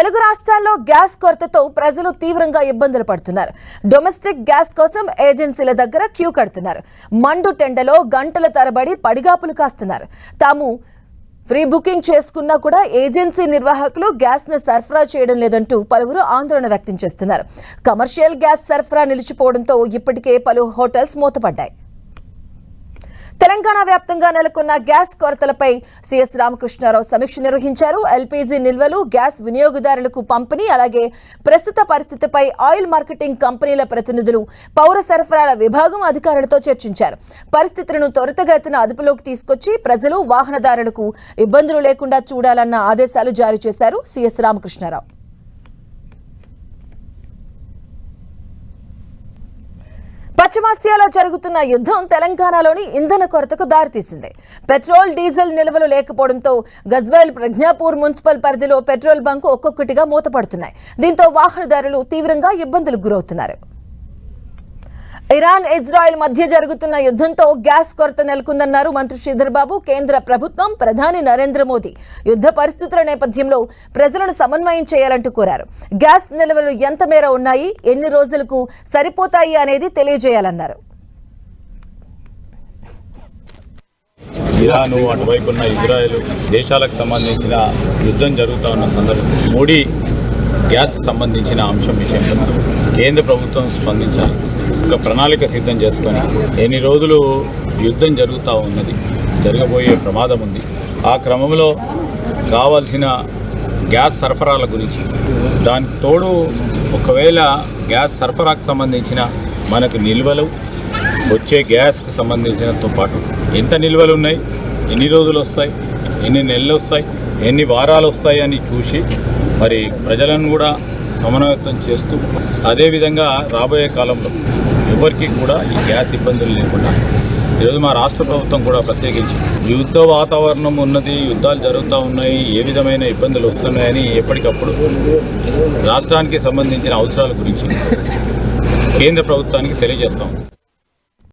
తెలుగు రాష్ట్రాల్లో గ్యాస్ కొరతతో ప్రజలు తీవ్రంగా ఇబ్బందులు పడుతున్నారు. డొమెస్టిక్ గ్యాస్ కోసం ఏజెన్సీల దగ్గర క్యూ కడుతున్నారు. మండు టెండలో గంటల తరబడి పడిగాపులు కాస్తున్నారు. తాము ఫ్రీ బుకింగ్ చేసుకున్నా కూడా ఏజెన్సీ నిర్వాహకులు గ్యాస్ ను సరఫరా చేయడం లేదంటూ పలువురు ఆందోళన వ్యక్తం చేస్తున్నారు. కమర్షియల్ గ్యాస్ సరఫరా నిలిచిపోవడంతో ఇప్పటికే పలు హోటల్స్ మూతపడ్డాయి. తెలంగాణ వ్యాప్తంగా నెలకొన్న గ్యాస్ కొరతలపై సీఎస్ రామకృష్ణారావు సమీక్ష నిర్వహించారు. ఎల్పీజీ నిల్వలు, గ్యాస్ వినియోగదారులకు పంపిణీ, అలాగే ప్రస్తుత పరిస్థితిపై ఆయిల్ మార్కెటింగ్ కంపెనీల ప్రతినిధులు, పౌర సరఫరాల విభాగం అధికారులతో చర్చించారు. పరిస్థితులను త్వరితగతిన అదుపులోకి తీసుకొచ్చి ప్రజలు, వాహనదారులకు ఇబ్బందులు లేకుండా చూడాలన్న ఆదేశాలు జారీ చేశారు సీఎస్ రామకృష్ణారావు. పశ్చిమాసియాలో జరుగుతున్న యుద్ధం తెలంగాణలోని ఇంధన కొరతకు దారితీసింది. పెట్రోల్, డీజిల్ నిల్వలు లేకపోవడంతో గజ్వేల్, ప్రజ్ఞాపూర్ మున్సిపల్ పరిధిలో పెట్రోల్ బంకు ఒక్కొక్కటిగా మూతపడుతున్నాయి. దీంతో వాహనదారులు తీవ్రంగా ఇబ్బందులకు గురవుతున్నారు. ఇరాన్, ఇజ్రాయెల్ మధ్య జరుగుతున్న యుద్ధంతో గ్యాస్ కొరత నెలకొందన్నారు మంత్రి శ్రీధర్ బాబు. కేంద్ర ప్రభుత్వం, ప్రధాని నరేంద్ర మోదీ యుద్ధ పరిస్థితుల నేపథ్యంలో ప్రజలను సమన్వయం చేయాలంటూ కోరారు. గ్యాస్ నిల్వలు ఎంత మేర ఉన్నాయి, ఎన్ని రోజులకు సరిపోతాయి అనేది తెలియజేయాలన్నారు. ఇరాను, అటువైపున్న ఇజ్రాయెల్ దేశాలకు సంబంధించిన యుద్ధం జరుగుతూ ఉన్న సందర్భంలో మోడీ గ్యాస్ సంబంధించిన అంశం విషయంలో కేంద్ర ప్రభుత్వం స్పందించాలి. ఒక ప్రణాళిక సిద్ధం చేసుకొని ఎన్ని రోజులు యుద్ధం జరుగుతూ ఉన్నది, జరగబోయే ప్రమాదం ఉంది, ఆ క్రమంలో కావాల్సిన గ్యాస్ సరఫరాల గురించి, దానికి తోడు ఒకవేళ గ్యాస్ సరఫరాకు సంబంధించిన మనకు నిల్వలు, వచ్చే గ్యాస్కు సంబంధించినతో పాటు ఎంత నిల్వలు ఉన్నాయి, ఎన్ని రోజులు వస్తాయి, ఎన్ని నెలలు వస్తాయి, ఎన్ని వారాలు వస్తాయి అని చూసి మరి ప్రజలను కూడా సమన్వయం చేస్తూ, అదేవిధంగా రాబోయే కాలంలో ఎవరికి కూడా ఈ గ్యాస్ ఇబ్బందులు లేకుండా ఈరోజు మా రాష్ట్ర ప్రభుత్వం కూడా ప్రత్యేకించి యుద్ధ వాతావరణం ఉన్నది, యుద్ధాలు జరుగుతూ ఉన్నాయి, ఏ విధమైన ఇబ్బందులు వస్తున్నాయని ఎప్పటికప్పుడు రాష్ట్రానికి సంబంధించిన అవసరాల గురించి కేంద్ర ప్రభుత్వానికి తెలియజేస్తాం.